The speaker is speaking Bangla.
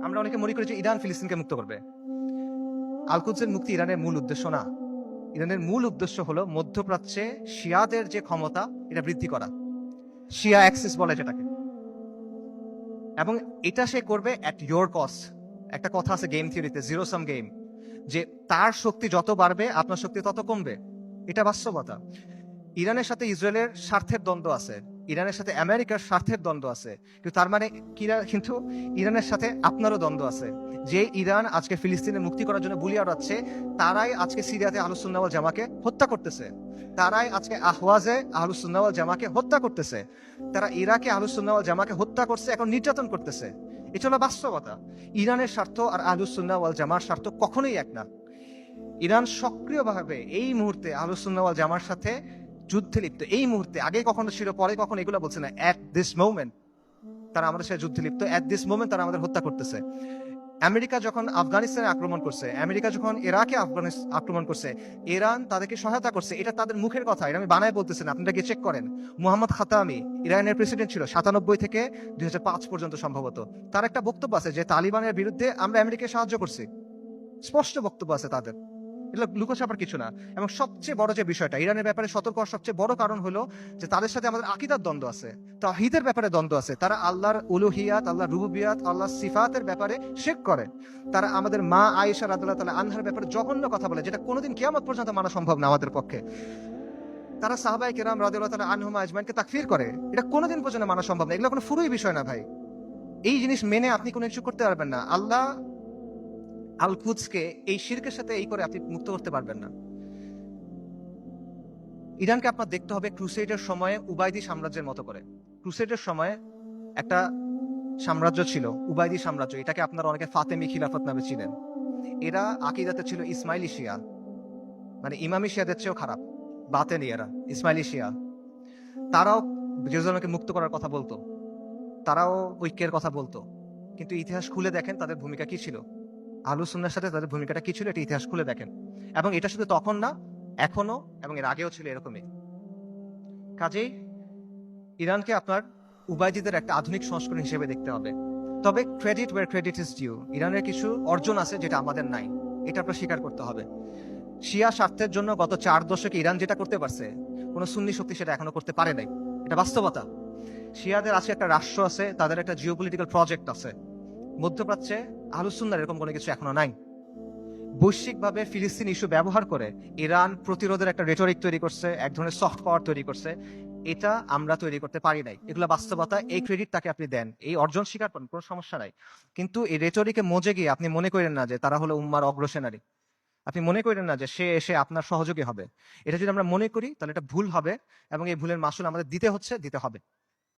আমরা অনেকে মনে করি যে ইরান ফিলিস্তিনকে মুক্ত করবে। আল কুদসের মুক্তি ইরানের মূল উদ্দেশ্য না। ইরানের মূল উদ্দেশ্য হলো মধ্যপ্রাচ্যে শিয়াদের যে ক্ষমতা এটা বৃদ্ধি করা, শিয়া অ্যাক্সিস বলে যেটাকে, এবং এটা সে করবে অ্যাট ইয়োর কস্ট। একটা কথা আছে গেম থিওরিতে, জিরো সাম গেম, যে তার শক্তি যত বাড়বে আপনার শক্তি তত কমবে। এটা বাস্তবতা। ইরানের সাথে ইসরায়েলের স্বার্থের দ্বন্দ্ব আছে, ইরানের সাথে আমেরিকার স্বার্থের দ্বন্দ্ব আছে, কিন্তু তার মানে কিন্তু ইরানের সাথে আপনারও দ্বন্দ্ব আছে। যে ইরান আজকে ফিলিস্তিনের মুক্তি করার জন্য বুলি আওড়াচ্ছে, তারাই আজকে সিরিয়াতে আহলুস সুন্নাহ ওয়াল জামাকে হত্যা করতেছে, তারাই আজকে আহওয়াজে আহলুস সুন্নাহ ওয়াল জামাকে হত্যা করতেছে, তারা ইরাকে আহলুস সুন্নাহ ওয়াল জামাকে হত্যা করছে, এখন নির্যাতন করতেছে। এটা হলো বাস্তবতা। ইরানের স্বার্থ আর আহলুস সুন্নাহ ওয়াল জামার স্বার্থ কখনোই এক না। ইরান সক্রিয়ভাবে এই মুহূর্তে আহলুস সুন্নাহ ওয়াল জামার সাথে যুদ্ধে লিপ্ত। এই মুহূর্তে, আগে কখনো ছিল, পরে কখনো এগুলো বলছে না, এট দিস মোমেন্ট তারা আমাদের সাথে যুদ্ধে লিপ্ত, এট দিস মোমেন্ট তারা আমাদের হত্যা করতেছে। আমেরিকা যখন আফগানিস্তানে আক্রমণ করছে, আমেরিকা যখন ইরাকে আক্রমণ করছে, ইরান তাদেরকে সহায়তা করছে। এটা তাদের মুখের কথা, এটা আমি বানায় বলতেছি না, আপনারা গিয়ে চেক করেন। মুহাম্মদ খাতামি ইরানের প্রেসিডেন্ট ছিল 97 থেকে 2005 পর্যন্ত সম্ভবত। তার একটা বক্তব্য আছে যে তালিবানের বিরুদ্ধে আমরা আমেরিকাকে সাহায্য করছি, স্পষ্ট বক্তব্য আছে তাদের, এগুলো লুকোছাপার কিছু না। এবং সবচেয়ে বড় যে বিষয়টা, ইরানের ব্যাপারে সতর্ক হওয়ার সবচেয়ে বড় কারণ হলো যে তাদের সাথে আমাদের আকীদার দ্বন্দ্ব আছে, তাওহীদের ব্যাপারে দ্বন্দ্ব আছে। তারা আল্লাহর উলুহিয়াত, আল্লাহর রুবুবিয়াত, আল্লাহর সিফাতের ব্যাপারে শিরক করে। তারা আমাদের মা আয়েশা রাদিয়াল্লাহু তাআলা আনহার ব্যাপারে জঘন্য কথা বলে, যেটা কোনোদিন কিয়ামত পর্যন্ত মানা সম্ভব না আমাদের পক্ষে। তারা সাহাবায়ে কেরাম রাদিয়াল্লাহু তাআলা আনহুম আজমাইনকে তাকফির করে, এটা কোনোদিন পর্যন্ত মানা সম্ভব না। এগুলো কোনো ফুরুই বিষয় না ভাই। এই জিনিস মেনে আপনি কোনো কিছু করতে পারবেন না। আল্লাহ আল কুদসকে এই শিরকের সাথে এই করে আপনি মুক্ত করতে পারবেন না। ইরানকে আপনার দেখতে হবে ক্রুসেডের সময়ে উবাইদি সাম্রাজ্যের মতো করে। ক্রুসেডের সময়ে একটা সাম্রাজ্য ছিল, উবাইদি সাম্রাজ্য। এটাকে আপনারা অনেকে ফাতেমি খিলাফত নামে চিনেন। এরা আকীদাতে ছিল ইসমাইলি শিয়া, মানে ইমামি শিয়াদের চেয়েও খারাপ, বাতেনি এরা, ইসমাইলি শিয়া। তারাও জেরুজালেমকে মুক্ত করার কথা বলতো, তারাও ঐক্যের কথা বলতো, কিন্তু ইতিহাস খুলে দেখেন তাদের ভূমিকা কি ছিল। আহলুস সুন্নাহর সাথে তাদের ভূমিকাটা কি ছিল, এটা ইতিহাস খুলে দেখেন। এবং এটা শুধু তখন না, এখনো এবং এর আগেও ছিল এরকমই। কাজেই ইরানকে আপনার উবাইদিদের একটা আধুনিক সংস্করণ হিসেবে দেখতে হবে। তবে credit where credit is due, ইরানের কিছু অর্জন আছে যেটা আমাদের নাই, এটা আপনার স্বীকার করতে হবে। শিয়া স্বার্থের জন্য গত 4 দশকে ইরান যেটা করতে পারছে, কোনো সুন্নি শক্তি সেটা এখনো করতে পারে নাই, এটা বাস্তবতা। শিয়াদের আছে একটা রাষ্ট্র আছে, তাদের একটা জিওপলিটিক্যাল প্রজেক্ট আছে। মধ্যপ্রাচ্যে আহলুস সুন্নাহর এরকম কোনো কিছু এখনো নাই। বৈশ্বিকভাবে ফিলিস্তিন ইস্যু ব্যবহার করে ইরান প্রতিরোধের একটা রেটরিক তৈরি করছে, এক ধরনের সফট পাওয়ার তৈরি করছে। এটা আমরা তৈরি করতে পারি নাই, এগুলো বাস্তবতা। এই ক্রেডিট তাকে আপনি দেন, এই অর্জন স্বীকার করেন, কোনো সমস্যা নাই। কিন্তু এই রেটরিকে মজে গিয়ে আপনি মনে করেন না যে তারা হলো উম্মার অগ্রসেনারী, আপনি মনে করেন না যে সে এসে আপনার সহযোগী হবে। এটা যদি আমরা মনে করি তাহলে এটা ভুল হবে, এবং এই ভুলের মাসুল আমাদের দিতে হবে।